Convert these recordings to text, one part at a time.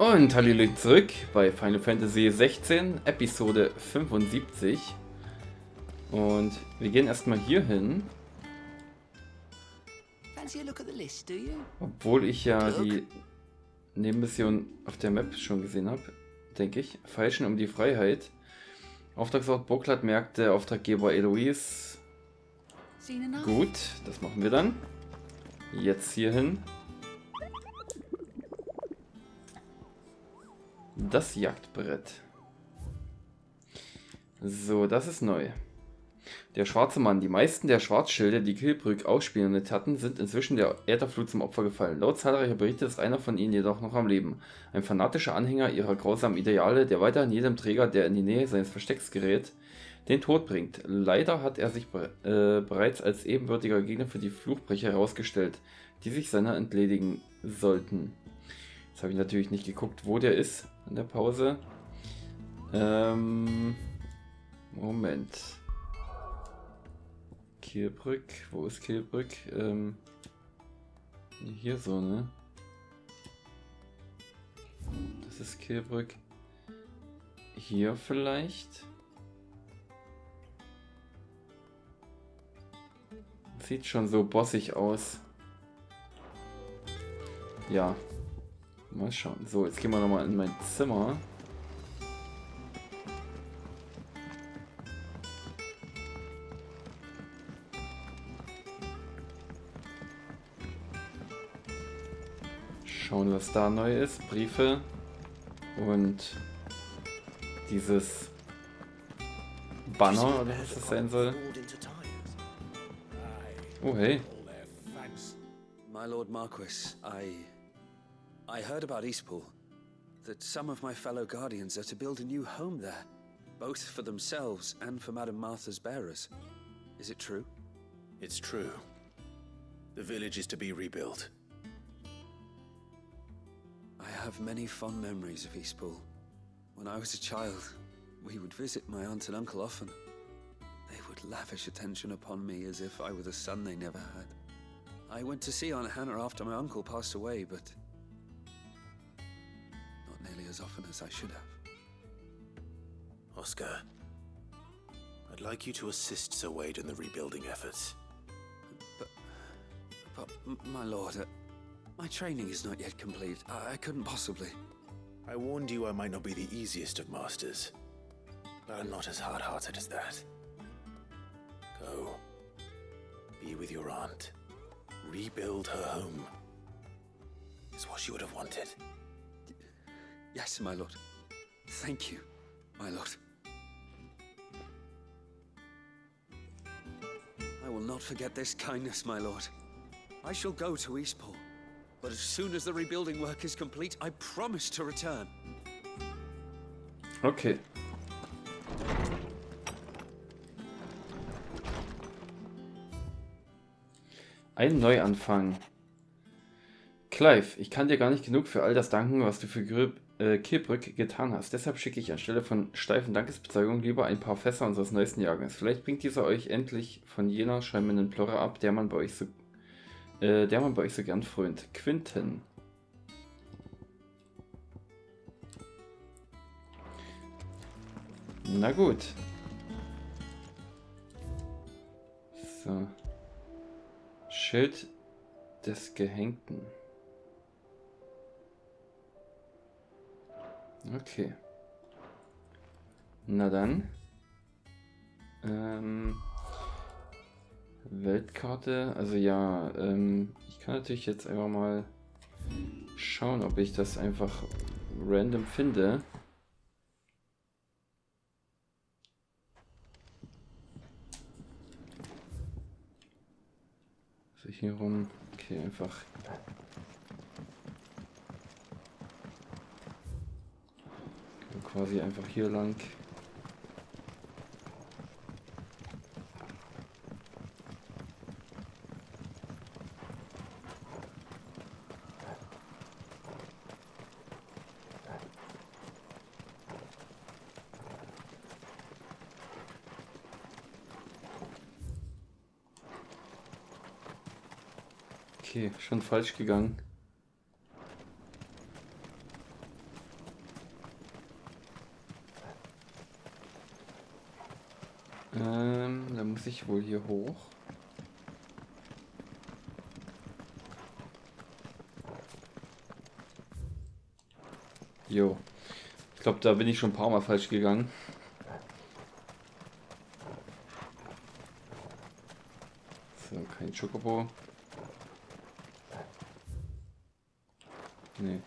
Und hallo zurück bei Final Fantasy XVI, Episode 75. Und wir gehen erstmal hier hin. Obwohl ich ja die Nebenmission auf der Map schon gesehen habe, denke ich. Feilschen um die Freiheit. Auftragsort Burklat Märkte, Auftraggeber Eloise. Gut, das machen wir dann. Jetzt hier hin. Das Jagdbrett. So, das ist neu. Der schwarze Mann. Die meisten der Schwarzschilde, die Killbrück ausspioniert hatten, sind inzwischen der Ätherflut zum Opfer gefallen. Laut zahlreicher Berichte ist einer von ihnen jedoch noch am Leben. Ein fanatischer Anhänger ihrer grausamen Ideale, der weiterhin jedem Träger, der in die Nähe seines Verstecks gerät, den Tod bringt. Leider hat er sich bereits als ebenbürtiger Gegner für die Fluchbrecher herausgestellt, die sich seiner entledigen sollten. Jetzt habe ich natürlich nicht geguckt, wo der ist in der Pause. Moment. Kielbrück, wo ist Kielbrück? Hier so, ne? Das ist Kielbrück. Hier vielleicht? Sieht schon so bossig aus. Ja. Mal schauen. So, jetzt gehen wir nochmal in mein Zimmer. Schauen, was da neu ist. Briefe. Und dieses Banner, oder was das sein soll. Oh, hey. My Lord Marquis, I heard about Eastpool, that some of my fellow guardians are to build a new home there, both for themselves and for Madame Martha's bearers. Is it true? It's true. The village is to be rebuilt. I have many fond memories of Eastpool. When I was a child, we would visit my aunt and uncle often. They would lavish attention upon me as if I were the son they never had. I went to see Aunt Hannah after my uncle passed away, but not nearly as often as I should have. Oscar, I'd like you to assist Sir Wade in the rebuilding efforts. But my lord, my training is not yet complete. I couldn't possibly. I warned you I might not be the easiest of masters, but I'm not as hard-hearted as that. Go. Be with your aunt. Rebuild her home. Is what she would have wanted. Yes, my lord. Thank you, my lord. I will not forget this kindness, my lord. I shall go to Eastpool, but as soon as the rebuilding work is complete, I promise to return. Okay. Ein Neuanfang. Clive, ich kann dir gar nicht genug für all das danken, was du für Kielbrück getan hast. Deshalb schicke ich anstelle von steifen Dankesbezeugungen lieber ein paar Fässer unseres neuesten Jahrgangs. Vielleicht bringt dieser euch endlich von jener schäumenden Plörre ab, der man bei euch so gern frönt. Quinten. Na gut. So. Schild des Gehängten. Okay. Na dann. Weltkarte. Also ja, ich kann natürlich jetzt einfach mal schauen, ob ich das einfach random finde. Also hier rum. Okay, einfach. Quasi einfach hier lang. Okay, schon falsch gegangen. muss ich wohl hier hoch? Jo. Ich glaube, da bin ich schon ein paar Mal falsch gegangen. So, kein Chocobo. Nee.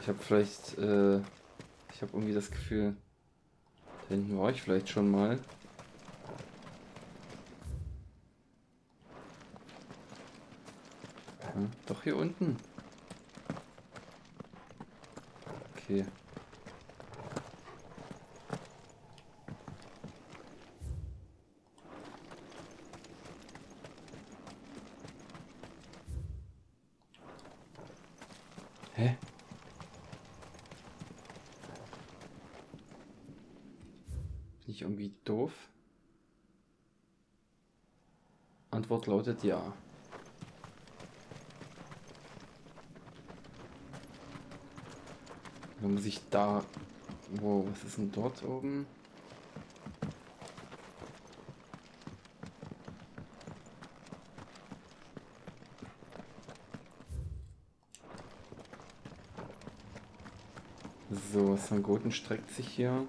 Ich habe vielleicht, ich habe irgendwie das Gefühl, da hinten war ich vielleicht schon mal. Ja, doch hier unten. Okay. Hä? Bin ich irgendwie doof? Antwort lautet ja. Dann muss ich da... Wow, was ist denn dort oben? So, St. Goten streckt sich hier.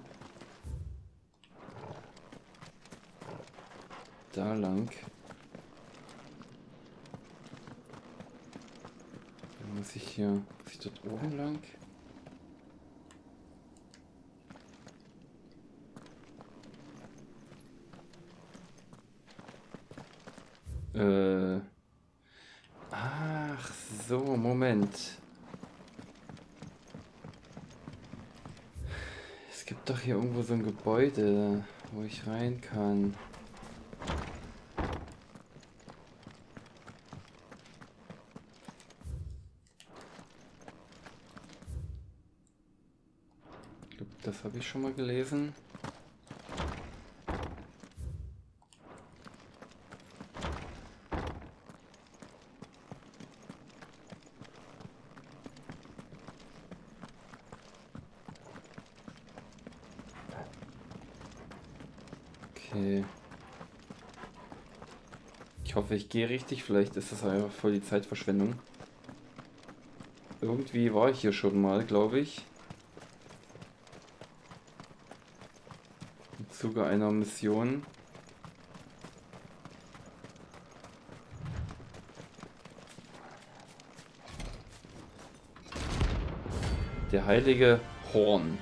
Da lang. Dann muss ich dort oben lang? Ach so, Moment. Es gibt doch hier irgendwo so ein Gebäude, wo ich rein kann. Ich glaube, das habe ich schon mal gelesen. Okay. Ich hoffe, ich gehe richtig. Vielleicht ist das einfach voll die Zeitverschwendung. Irgendwie war ich hier schon mal, glaube ich. Im Zuge einer Mission. Der heilige Horn.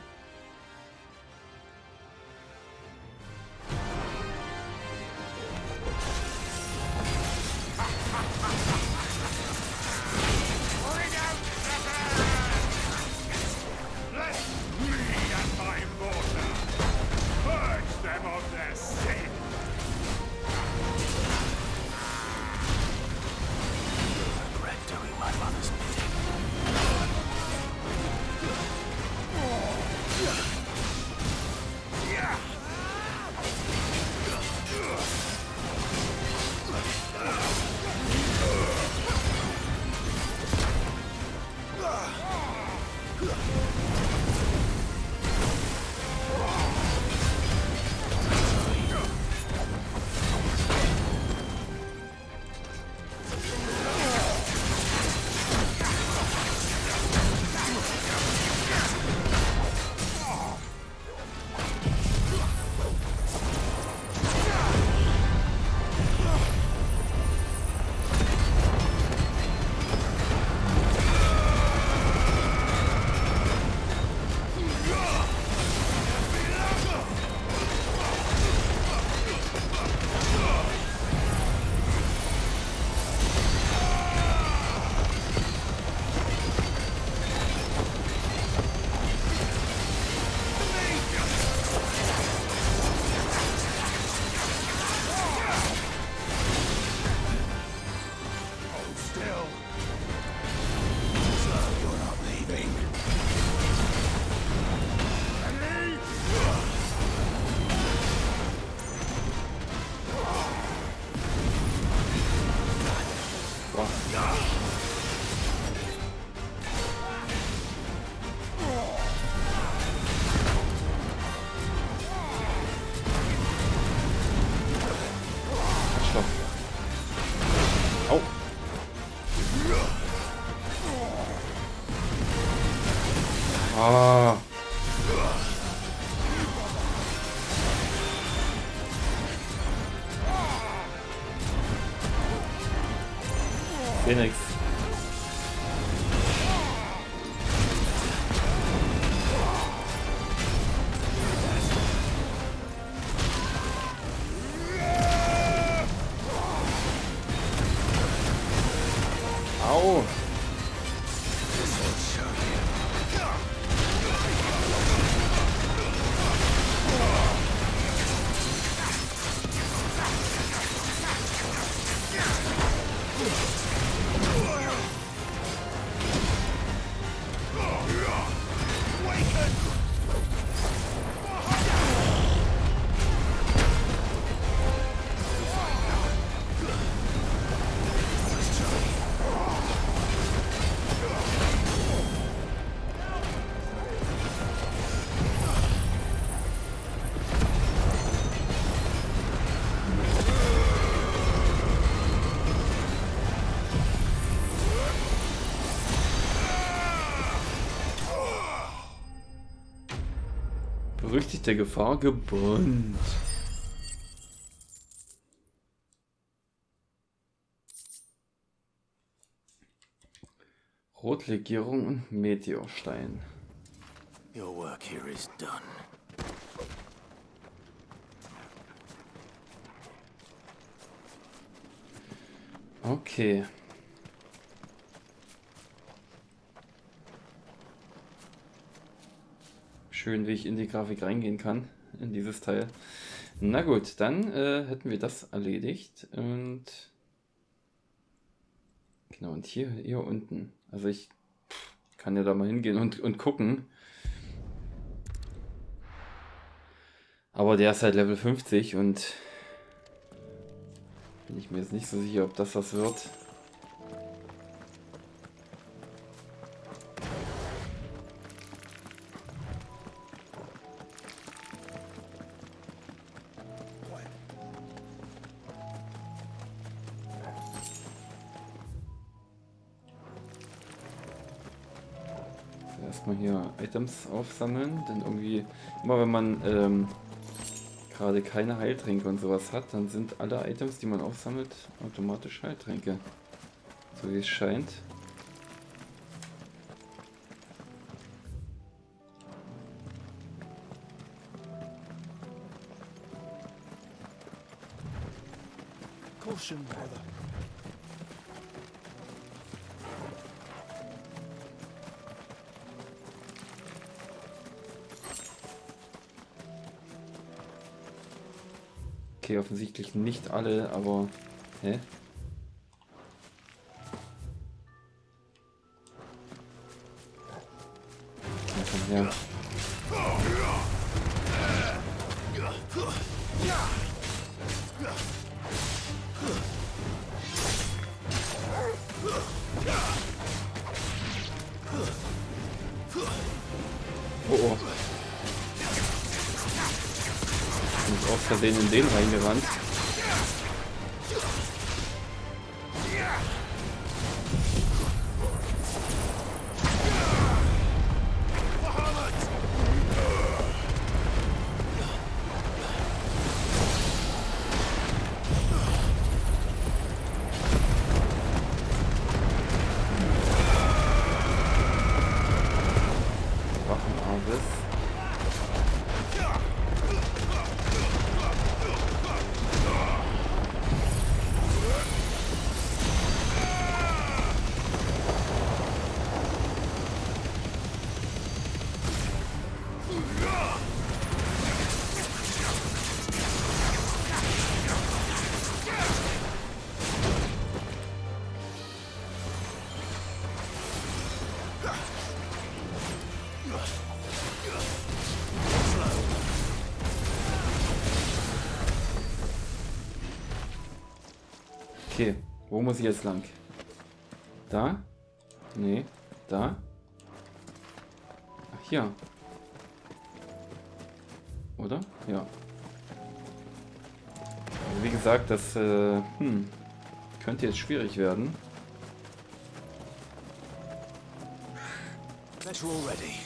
Ah. Phoenix. Au. Berüchtigte Gefahr gebannt. Rotlegierung und Meteorstein. Your work here is done. Okay. Schön, wie ich in die Grafik reingehen kann, in dieses Teil. Na gut, dann hätten wir das erledigt. Und genau, und hier unten. Also ich kann ja da mal hingehen und gucken. Aber der ist halt Level 50 und bin ich mir jetzt nicht so sicher, ob das was wird. Erstmal hier Items aufsammeln, denn irgendwie, immer wenn man gerade keine Heiltränke und sowas hat, dann sind alle Items, die man aufsammelt, automatisch Heiltränke. So wie es scheint. Caution, brother. Okay, offensichtlich nicht alle, aber... Hä? Komm her. Oh oh. Ich bin aus Versehen in den reingerannt. Okay, wo muss ich jetzt lang? Da? Nee, da? Ach, hier. Oder? Ja. Also wie gesagt, das könnte jetzt schwierig werden. Bet you're all ready.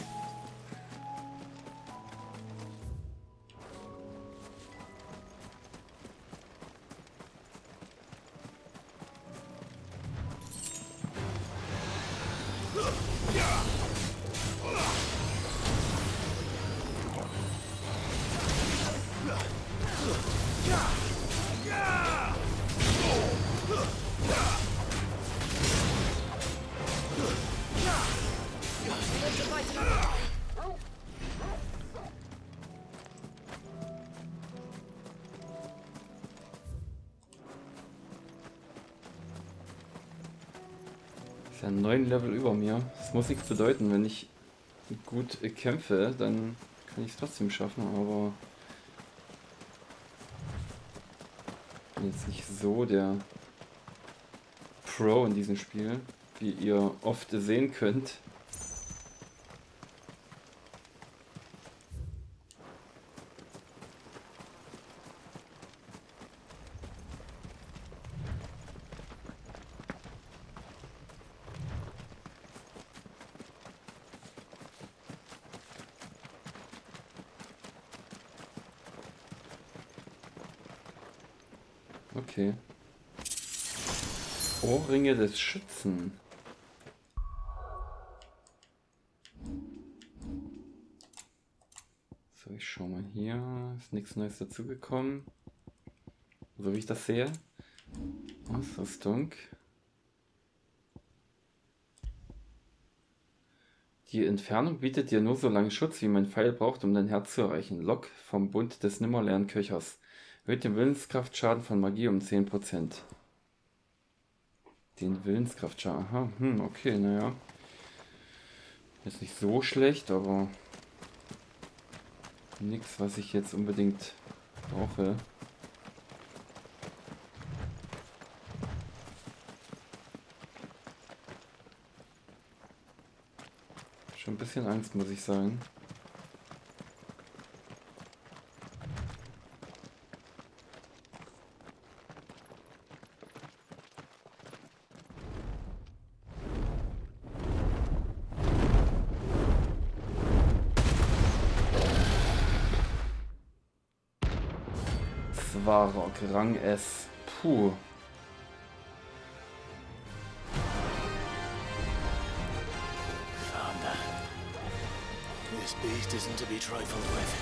Ist ja 9 Level über mir. Das muss nichts bedeuten, wenn ich gut kämpfe, dann kann ich es trotzdem schaffen, aber ich bin jetzt nicht so der Pro in diesem Spiel, wie ihr oft sehen könnt. Okay. Ohrringe des Schützen. So, ich schau mal hier. Ist nichts Neues dazugekommen. So wie ich das sehe. Ausrüstung. Die Entfernung bietet dir nur so lange Schutz, wie mein Pfeil braucht, um dein Herz zu erreichen. Lok vom Bund des nimmerleeren Köchers. Erhöht den Willenskraftschaden von Magie um 10%. Den Willenskraftschaden. Aha, okay, naja. Ist nicht so schlecht, aber nichts, was ich jetzt unbedingt brauche. Schon ein bisschen Angst, muss ich sagen. Svarok, Rang S. Puh. Found that. This beast isn't to be trifled with.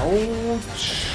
Autsch.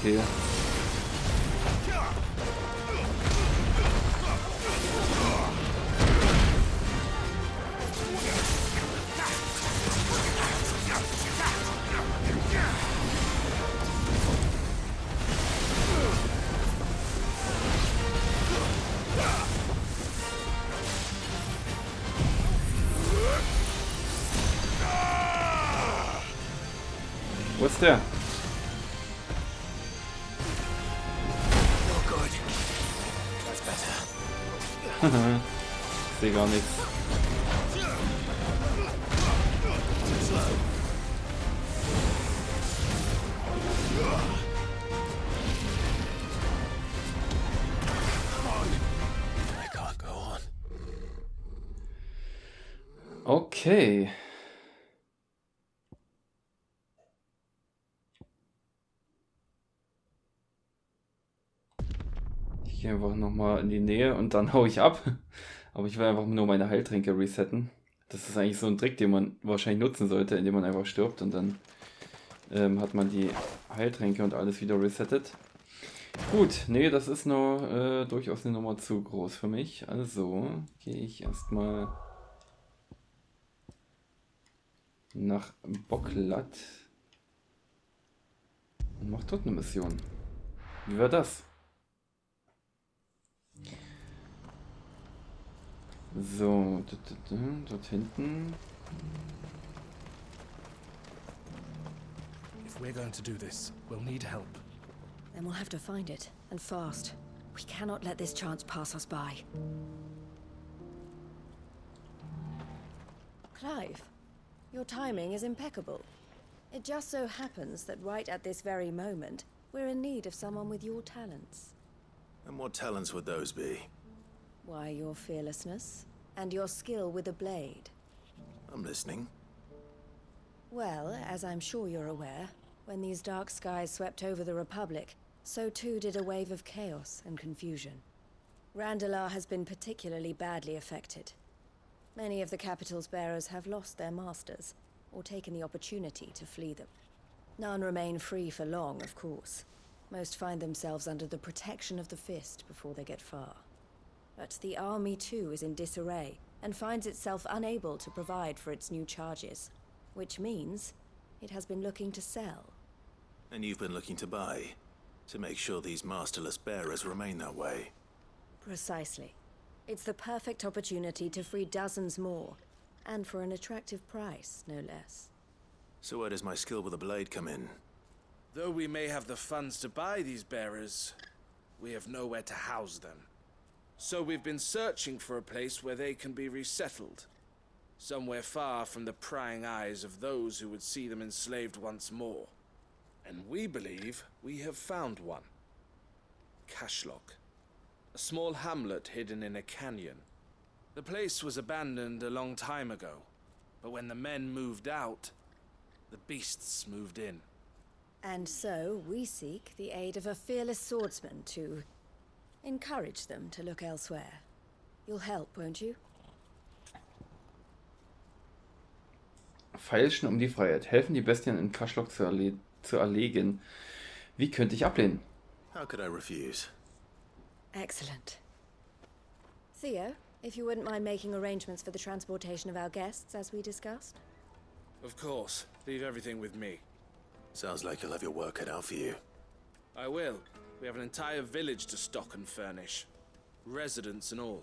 Okay. Wo ist der? Ich sehe gar nichts. Okay. gehe einfach nochmal in die Nähe und dann hau ich ab. Aber ich will einfach nur meine Heiltränke resetten. Das ist eigentlich so ein Trick, den man wahrscheinlich nutzen sollte, indem man einfach stirbt und dann hat man die Heiltränke und alles wieder resettet. Gut, nee, das ist noch durchaus eine Nummer zu groß für mich. Also gehe ich erstmal nach Bocklat und mach dort eine Mission. Wie war das? So, dort hinten. If we're going to do this, we'll need help. Then we'll have to find it, and fast. We cannot let this chance pass us by. Clive, your timing is impeccable. It just so happens that right at this very moment, we're in need of someone with your talents. And what talents would those be? Why, your fearlessness, and your skill with a blade. I'm listening. Well, as I'm sure you're aware, when these dark skies swept over the Republic, so too did a wave of chaos and confusion. Randalar has been particularly badly affected. Many of the capital's bearers have lost their masters, or taken the opportunity to flee them. None remain free for long, of course. Most find themselves under the protection of the Fist before they get far. But the army too is in disarray, and finds itself unable to provide for its new charges. Which means it has been looking to sell. And you've been looking to buy, to make sure these masterless bearers remain that way. Precisely. It's the perfect opportunity to free dozens more, and for an attractive price, no less. So where does my skill with a blade come in? Though we may have the funds to buy these bearers, we have nowhere to house them. So we've been searching for a place where they can be resettled. Somewhere far from the prying eyes of those who would see them enslaved once more. And we believe we have found one. Cashlock. A small hamlet hidden in a canyon. The place was abandoned a long time ago, but when the men moved out, the beasts moved in. And so we seek the aid of a fearless swordsman to encourage them to look elsewhere. You'll help, won't you? Feilschen um die Freiheit. Helfen, die Bestien in Cashlock zu erlegen. Wie könnte ich ablehnen? How could I refuse? Excellent. Theo, if you wouldn't mind making arrangements for the transportation of our guests, as we discussed. Of course. Leave everything with me. Sounds like you'll have your work cut out for you. I will. We have an entire village to stock and furnish. Residents and all.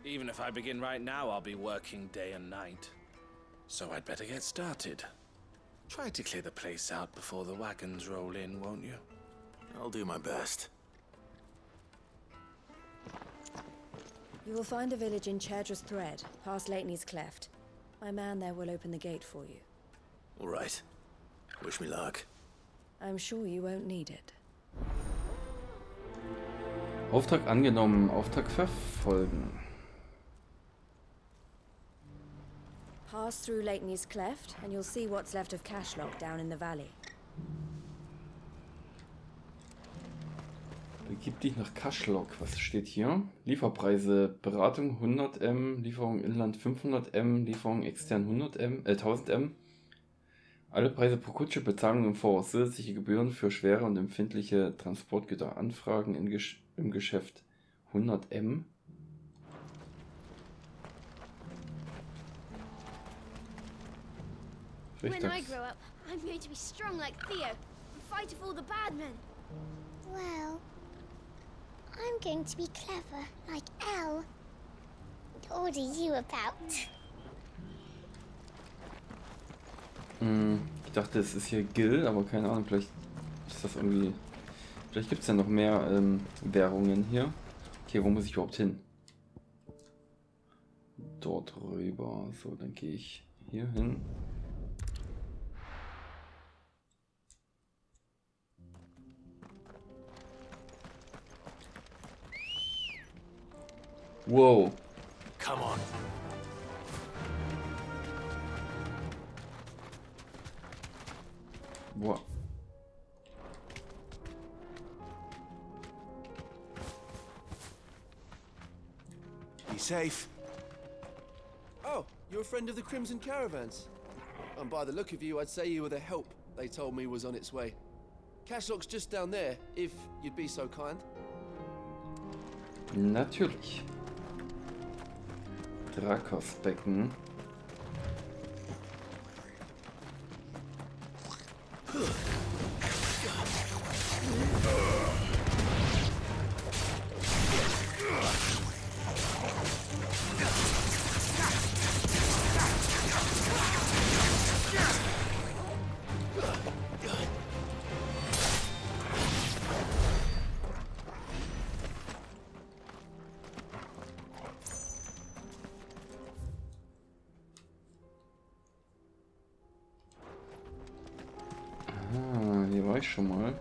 Even if I begin right now, I'll be working day and night. So I'd better get started. Try to clear the place out before the wagons roll in, won't you? I'll do my best. You will find a village in Chairdra's Thread, past Leitney's Cleft. My man there will open the gate for you. All right. Wish me luck. I'm sure you won't need it. Auftrag angenommen. Auftrag verfolgen. Pass through Leitney's Cleft, and you'll see what's left of Cashlock down in the valley. Begib dich nach Cashlock. Was steht hier? Lieferpreise. Beratung 100 M, Lieferung Inland 500 M, Lieferung extern 100 M, 1000 M. Alle Preise pro Kutsche, Bezahlung im Voraus, zusätzliche Gebühren für schwere und empfindliche Transportgüter, Anfragen im Geschäft 100 M. When I grow up, I'm going to be strong like Theo and fight off all the bad men. Well, I'm going to be clever like Elle. What order you about? Ich dachte, es ist hier Gil, aber keine Ahnung, vielleicht ist das irgendwie... Vielleicht gibt es ja noch mehr Währungen hier. Okay, wo muss ich überhaupt hin? Dort rüber. So, dann gehe ich hier hin. Wow. Come on. Boah. Be safe. Oh, you're a friend of the Crimson Caravans. And by the look of you, I'd say you were the help they told me was on its way. Cashlock's just down there, if you'd be so kind. Natürlich. Drakos-Becken. Hier war ich schon mal.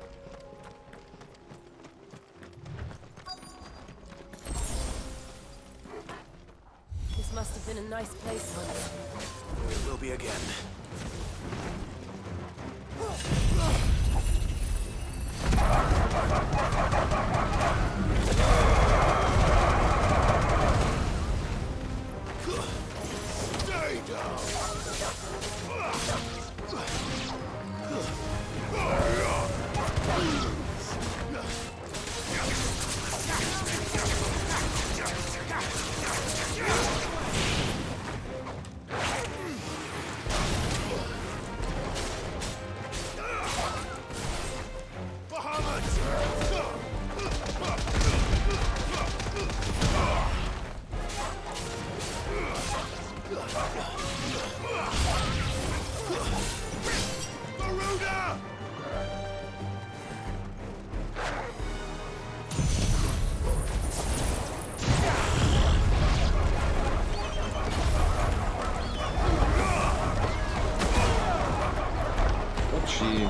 This must have been a nice place once. It will be again. Stay down. Ochi.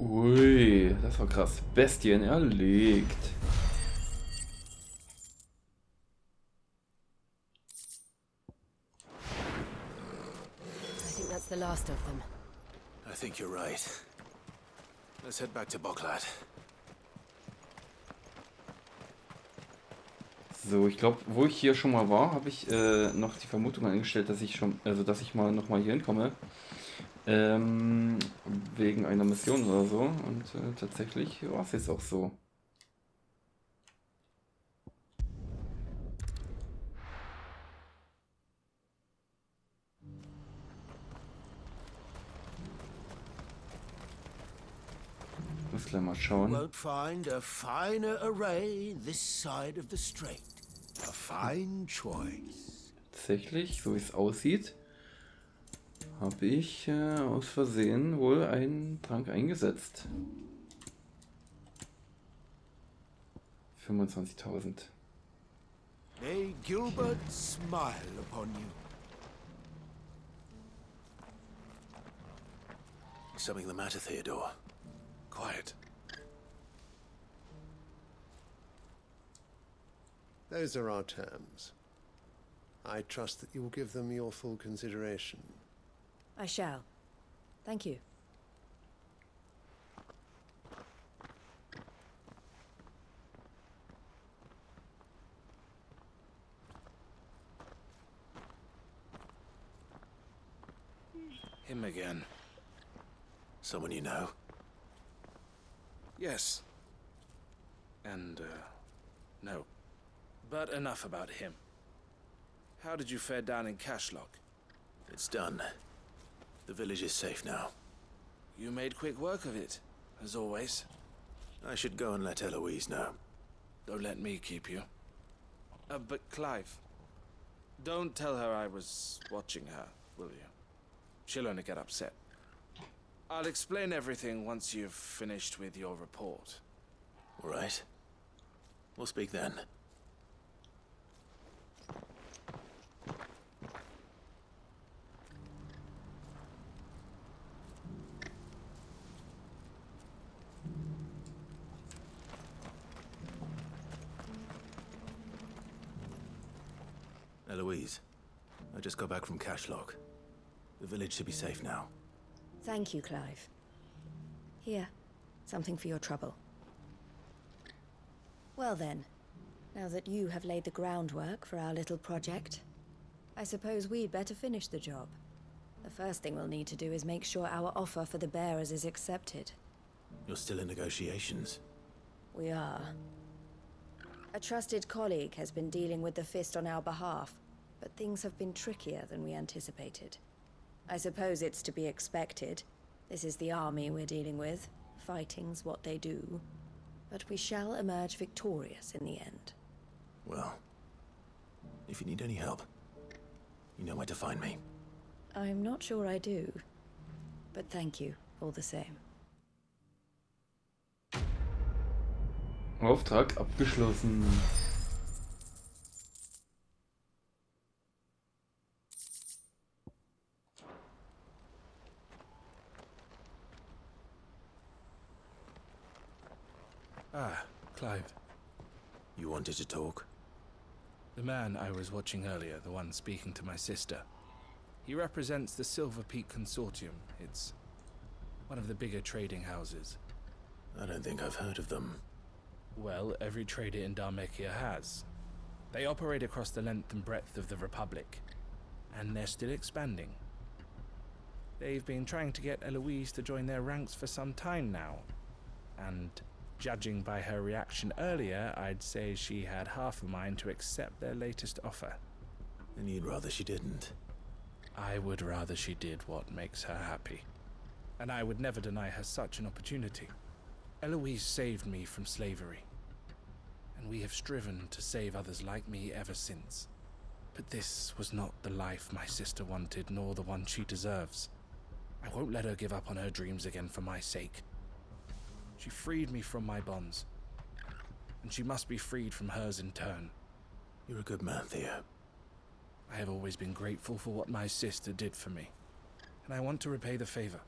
Ui, das war krass. Bestien erlegt. I think that's the last of them. I think you're right. Let's head back to Boklat. So, ich glaube, wo ich hier schon mal war, habe ich noch die Vermutung angestellt, dass ich schon, also dass ich mal nochmal hier hinkomme. Wegen einer Mission oder so. Und tatsächlich war es jetzt auch so. Muss gleich mal schauen. Won't find a finer array this side of the strait. A fine choice. Tatsächlich, so wie es aussieht, habe ich aus Versehen wohl einen Trank eingesetzt. 25.000. May Gilbert smile upon you. Something the matter, Theodore? Quiet. Those are our terms. I trust that you will give them your full consideration. I shall. Thank you. Him again. Someone you know? Yes. And, no. But enough about him. How did you fare down in Cashlock? It's done. The village is safe now. You made quick work of it, as always. I should go and let Eloise know. Don't let me keep you. But Clive, don't tell her I was watching her, will you? She'll only get upset. I'll explain everything once you've finished with your report. All right. We'll speak then. Eloise, I just got back from Cashlock. The village should be safe now. Thank you, Clive. Here, something for your trouble. Well then, now that you have laid the groundwork for our little project, I suppose we'd better finish the job. The first thing we'll need to do is make sure our offer for the bearers is accepted. You're still in negotiations? We are. A trusted colleague has been dealing with the Fist on our behalf, but things have been trickier than we anticipated. I suppose it's to be expected. This is the army we're dealing with. Fighting's what they do. But we shall emerge victorious in the end. Well, if you need any help, you know where to find me. I'm not sure I do. But thank you, all the same. Auftrag abgeschlossen. Ah, Clive. You wanted to talk? The man I was watching earlier, the one speaking to my sister. He represents the Silver Peak Consortium. It's one of the bigger trading houses. I don't think I've heard of them. Well, every trader in Dharmekia has. They operate across the length and breadth of the Republic, and they're still expanding. They've been trying to get Eloise to join their ranks for some time now, and judging by her reaction earlier, I'd say she had half a mind to accept their latest offer. And you'd rather she didn't? I would rather she did what makes her happy, and I would never deny her such an opportunity. Eloise saved me from slavery, and we have striven to save others like me ever since. But this was not the life my sister wanted, nor the one she deserves. I won't let her give up on her dreams again for my sake. She freed me from my bonds, and she must be freed from hers in turn. You're a good man, Theo. I have always been grateful for what my sister did for me, and I want to repay the favor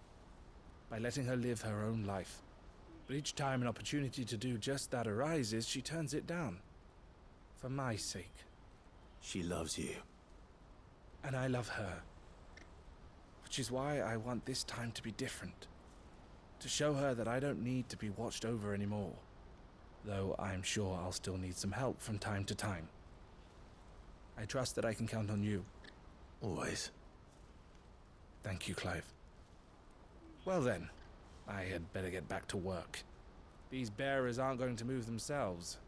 by letting her live her own life. But each time an opportunity to do just that arises, she turns it down. For my sake. She loves you. And I love her. Which is why I want this time to be different. To show her that I don't need to be watched over anymore. Though I'm sure I'll still need some help from time to time. I trust that I can count on you. Always. Thank you, Clive. Well then. I had better get back to work. These bearers aren't going to move themselves.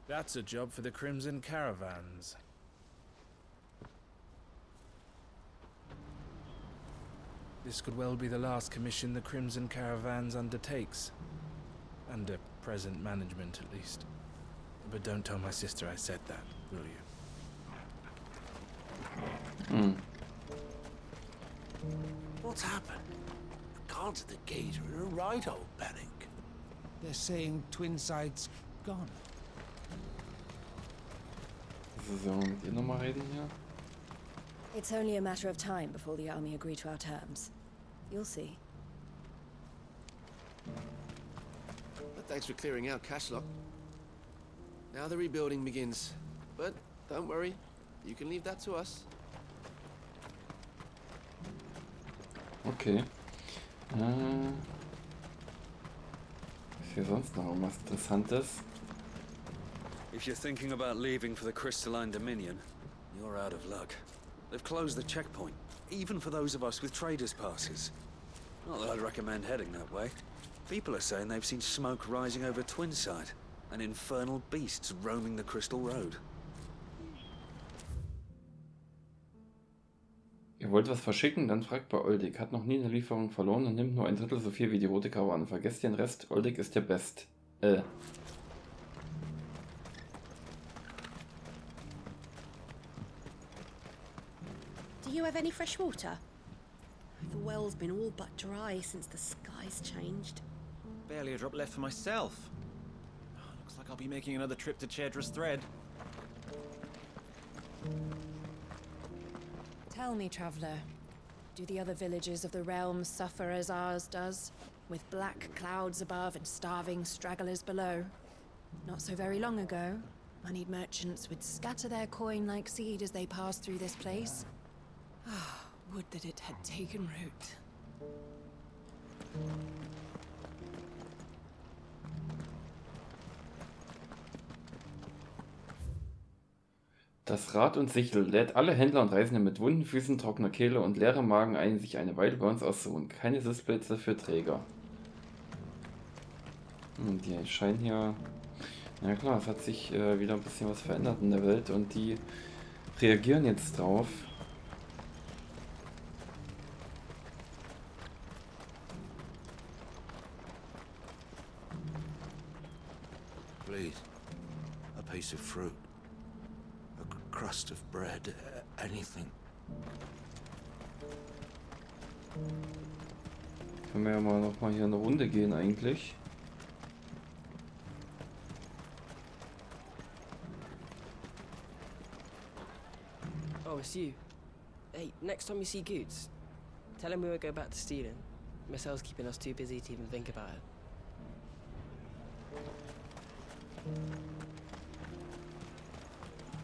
That's a job for the Crimson Caravans. This could well be the last commission the Crimson Caravans undertakes. Under present management, at least. But don't tell my sister I said that, will you? What's happened? The guards at the gate are in a right old panic. They're saying Twinside's gone. So, mit ihr nochmal reden hier? It's only a matter of time before the army agree to our terms. You'll see. But thanks for clearing out Cashlock. Now the rebuilding begins. But don't worry, you can leave that to us. Okay. Ist hier sonst noch irgendwas Interessantes? If you're thinking about leaving for the Crystalline Dominion, you're out of luck. They've closed the checkpoint, even for those of us with traders' passes. Not that I'd recommend heading that way. People are saying they've seen smoke rising over Twinside, and infernal beasts roaming the Crystal Road. Ihr wollt was verschicken? Dann fragt bei Oldig. Hat noch nie eine Lieferung verloren und nimmt nur ein Drittel so viel wie die rote Karawane. Vergesst den Rest, Oldig ist der Best. you have any fresh water? The well's been all but dry since the skies changed. Barely a drop left for myself. Looks like I'll be making another trip to Chedra's Thread. Tell me, traveler, do the other villages of the realm suffer as ours does? With black clouds above and starving stragglers below? Not so very long ago, moneyed merchants would scatter their coin like seed as they passed through this place. Ah, would that it had taken root. Das Rad und Sichel lädt alle Händler und Reisende mit wunden Füßen, trockener Kehle und leerem Magen ein, sich eine Weile bei uns auszuruhen. Keine Sitzplätze für Träger. Die scheinen hier... Na klar, es hat sich wieder ein bisschen was verändert in der Welt und die reagieren jetzt drauf. Please, a piece of fruit. A crust of bread, anything. Können wir ja mal noch mal hier eine Runde gehen eigentlich. Oh, it's you. Hey, next time you see Goots, tell him we won't go back to stealing. Marcel's keeping us too busy to even think about it.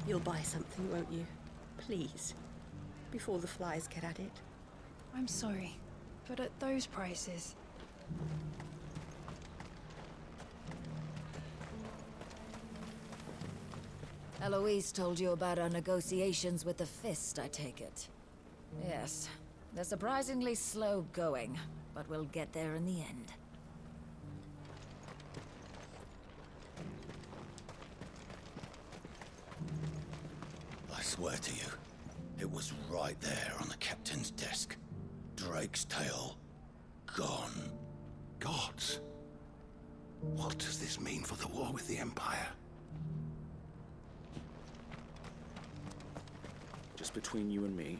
You'll buy something, won't you? Please. Before the flies get at it. I'm sorry, but at those prices... Eloise told you about our negotiations with the Fist, I take it. Yes, they're surprisingly slow going, but we'll get there in the end. I swear to you, it was right there on the captain's desk. Drake's tail. Gone. Gods. What does this mean for the war with the Empire? Just between you and me,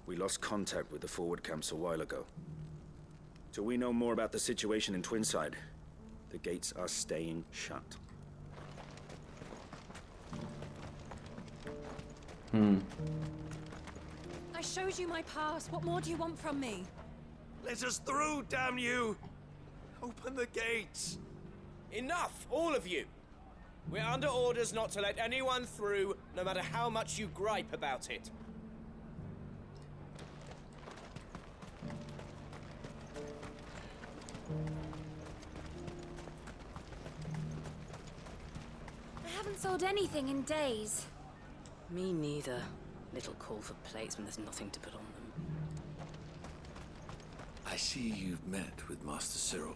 we lost contact with the forward camps a while ago. Till we know more about the situation in Twinside, the gates are staying shut. I showed you my pass. What more do you want from me? Let us through, damn you! Open the gates! Enough, all of you! We're under orders not to let anyone through, no matter how much you gripe about it. I haven't sold anything in days. Me neither. Little call for plates when there's nothing to put on them. I see you've met with Master Cyril.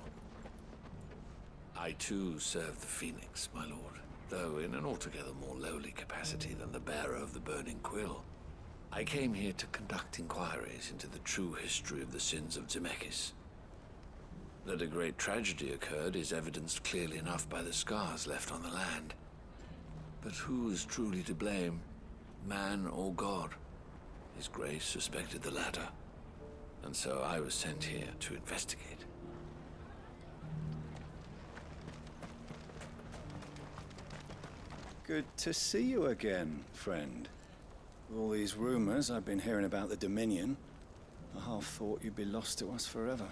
I too serve the Phoenix, my lord, though in an altogether more lowly capacity than the bearer of the Burning Quill. I came here to conduct inquiries into the true history of the sins of Zemeckis. That a great tragedy occurred is evidenced clearly enough by the scars left on the land. But who is truly to blame, man or God? His Grace suspected the latter, and so I was sent here to investigate. Good to see you again, friend. With all these rumors I've been hearing about the Dominion, I half thought you'd be lost to us forever.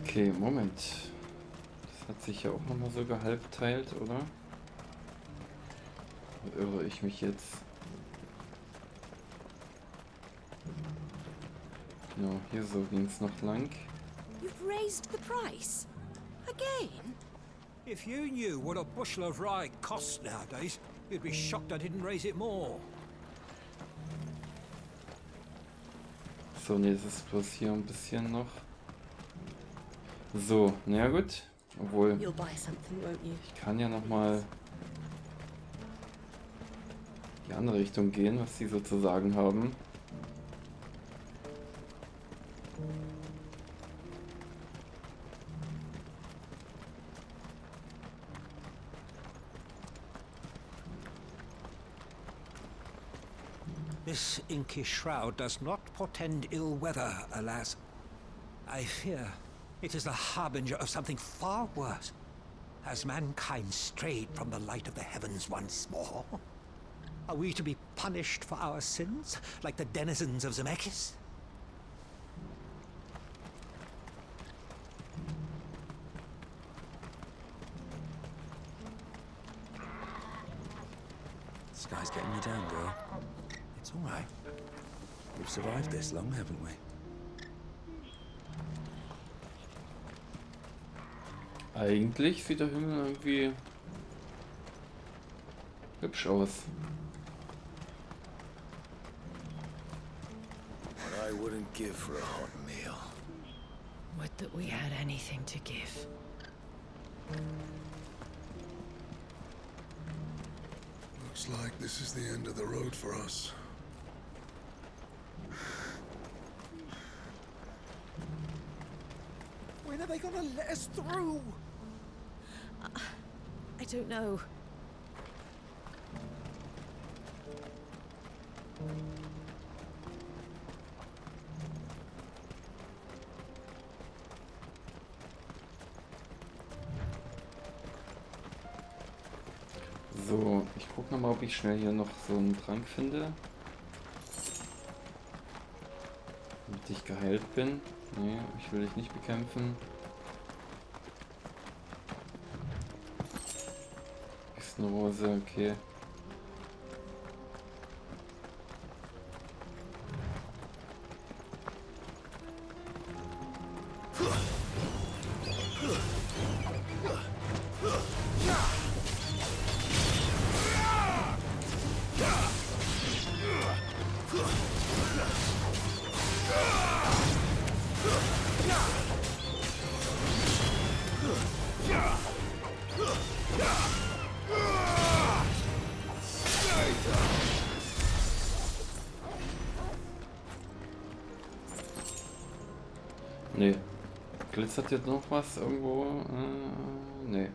Okay, Moment. Das hat sich ja auch nochmal so gehalbteilt, oder? Oder irre ich mich jetzt? Genau, hier so ging es noch lang. You've raised the price? Again? If you knew what a bushel of rye costs nowadays, you'd be shocked I didn't raise it more. So, ne, das ist bloß hier ein bisschen noch. So, na gut. Obwohl, You'll buy something, won't you? ich kann ja nochmal die andere Richtung gehen, was sie so zu sagen haben. This inky shroud does not portend ill weather, alas. I fear it is the harbinger of something far worse. Has mankind strayed from the light of the heavens once more? Are we to be punished for our sins, like the denizens of Zemeckis? This guy's getting you down, girl. It's all right. We've survived this long, haven't we? Eigentlich sieht der Himmel irgendwie hübsch aus. What I wouldn't give for a hot meal. Would that we had anything to give. Looks like this is the end of the road for us. When are they gonna let us through? I don't know. So, ich guck noch mal, ob ich schnell hier noch so einen Trank finde. Damit ich geheilt bin. Nee, ich will dich nicht bekämpfen. Ist eine Rose, okay. Nee. Glitzert jetzt noch was irgendwo? Nee.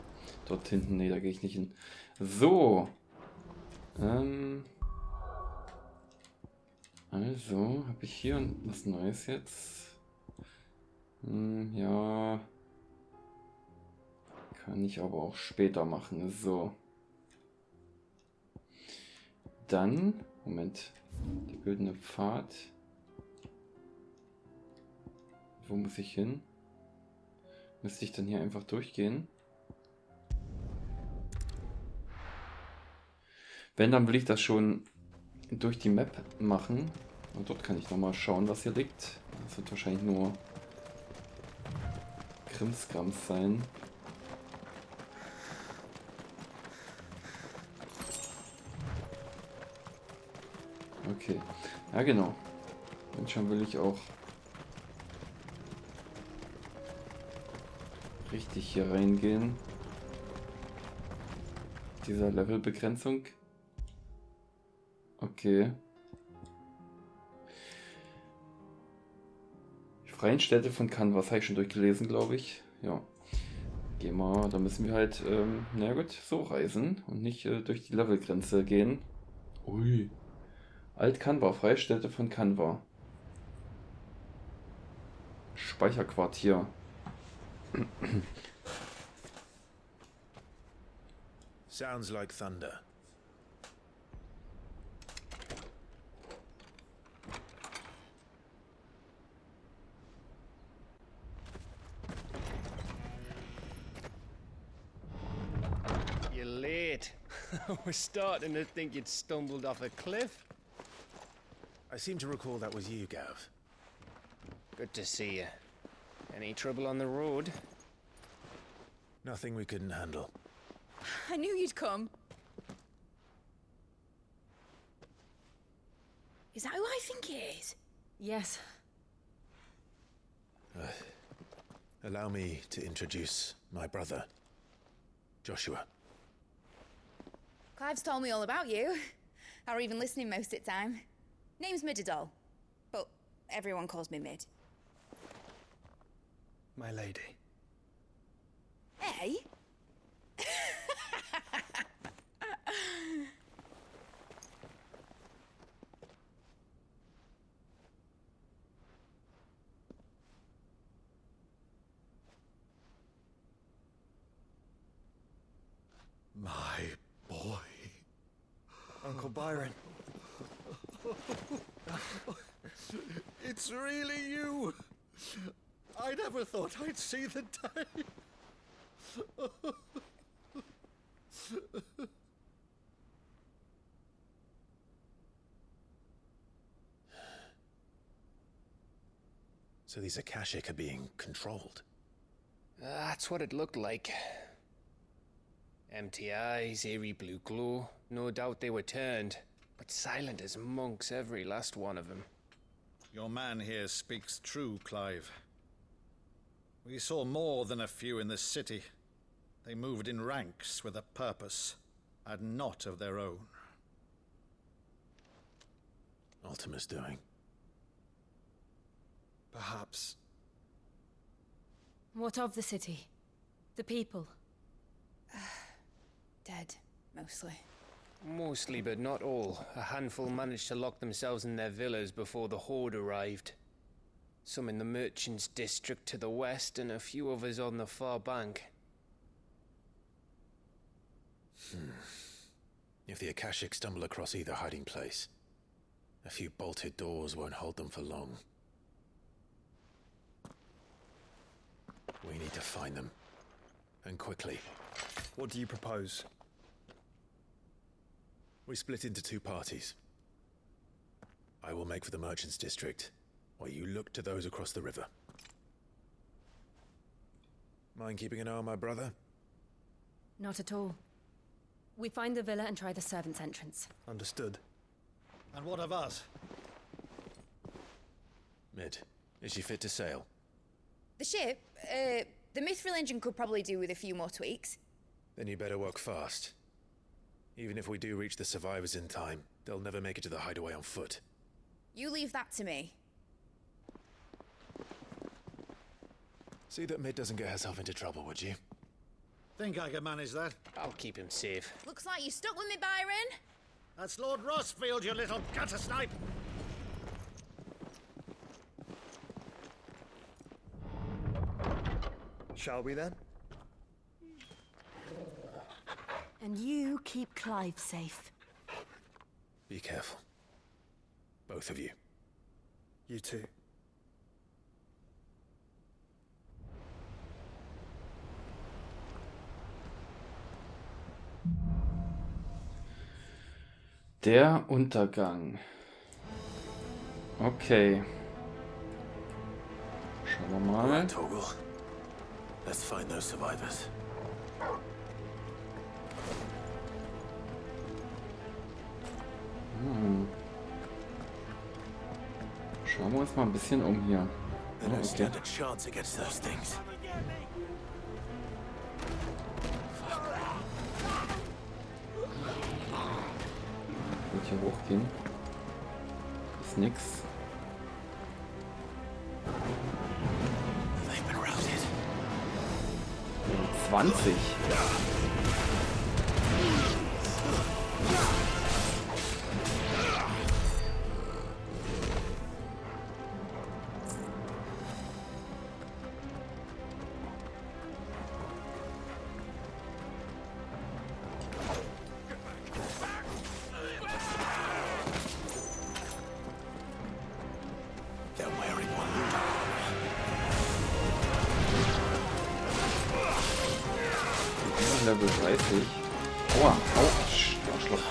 Dort hinten, nee, da gehe ich nicht hin. So. Also, habe ich hier was Neues jetzt? Ja. Kann ich aber auch später machen. So. Dann, Moment. Der güldene Pfad. Wo muss ich hin? Müsste ich dann hier einfach durchgehen? Wenn, dann will ich das schon durch die Map machen. Und dort kann ich nochmal schauen, was hier liegt. Das wird wahrscheinlich nur Krimskrams sein. Okay. Ja, genau. Und schon will ich auch richtig hier reingehen. Dieser Levelbegrenzung. Okay. Die freien Städte von Canvas habe ich schon durchgelesen, glaube ich. Ja. Gehen wir, da müssen wir halt, na gut, so reisen und nicht durch die Levelgrenze gehen. Ui. Alt-Canva, freie Städte von Canva. Speicherquartier. Sounds like thunder. You're late. We're starting to think you'd stumbled off a cliff. I seem to recall that was you, Gav. Good to see you. Any trouble on the road? Nothing we couldn't handle. I knew you'd come. Is that who I think it is? Yes. Allow me to introduce my brother, Joshua. Clive's told me all about you. Or even listening most of the time. Name's Mididol, but everyone calls me Mid. My lady. Hey? My boy. Uncle Byron. It's really you. I never thought I'd see the day. So these Akashic are being controlled? That's what it looked like. Empty eyes, eerie blue glow. No doubt they were turned, but silent as monks, every last one of them. Your man here speaks true, Clive. We saw more than a few in this city. They moved in ranks with a purpose, and not of their own. Ultima's doing. Perhaps. What of the city? The people? Dead, mostly. Mostly, but not all. A handful managed to lock themselves in their villas before the Horde arrived. Some in the Merchants' District to the west, and a few others on the far bank. If the Akashic stumble across either hiding place, a few bolted doors won't hold them for long. We need to find them. And quickly. What do you propose? We split into two parties. I will make for the Merchants' District, while you look to those across the river. Mind keeping an eye on my brother? Not at all. We find the villa and try the servants' entrance. Understood. And what of us? Mid, is she fit to sail? The ship, the Mithril engine could probably do with a few more tweaks. Then you better work fast. Even if we do reach the survivors in time, they'll never make it to the hideaway on foot. You leave that to me. See that Mid doesn't get herself into trouble, would you? Think I can manage that? I'll keep him safe. Looks like you stuck with me, Byron. That's Lord Rossfield, you little gutter snipe! Shall we then? And you keep Clive safe. Be careful. Both of you. You too. Der Untergang. Okay. Schauen wir mal. Right, Torgal. Let's find those survivors. Schauen wir uns mal ein bisschen um hier. They don't stand a chance against those things. Wird hier hochgehen. Ist nix. They've been routed. 20. They're wearing one. Level 30. Aua, au, Arschloch.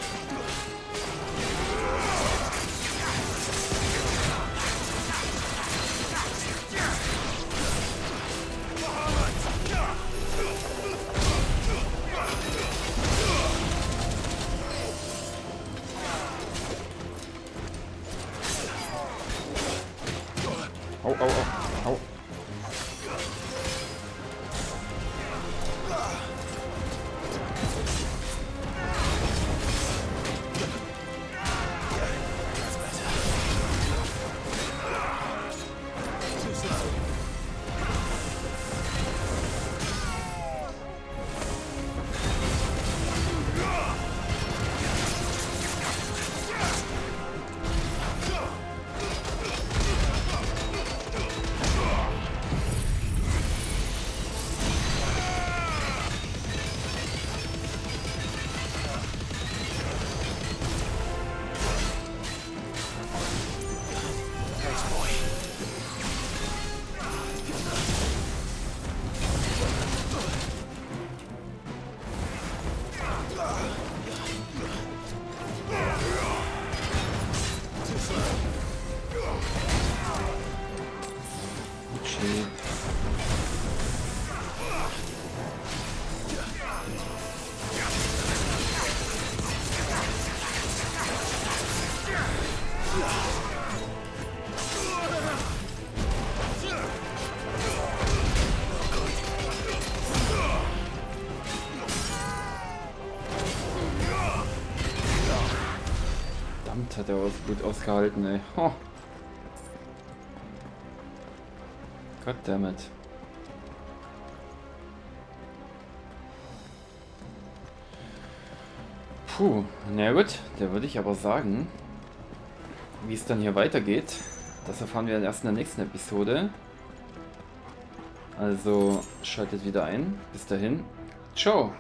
Au, au, au, au. Shit. Verdammt, hat er gut ausgehalten, ey. Oh. Goddammit. Puh, na gut, da würde ich aber sagen, wie es dann hier weitergeht, das erfahren wir erst in der nächsten Episode. Also schaltet wieder ein. Bis dahin, ciao!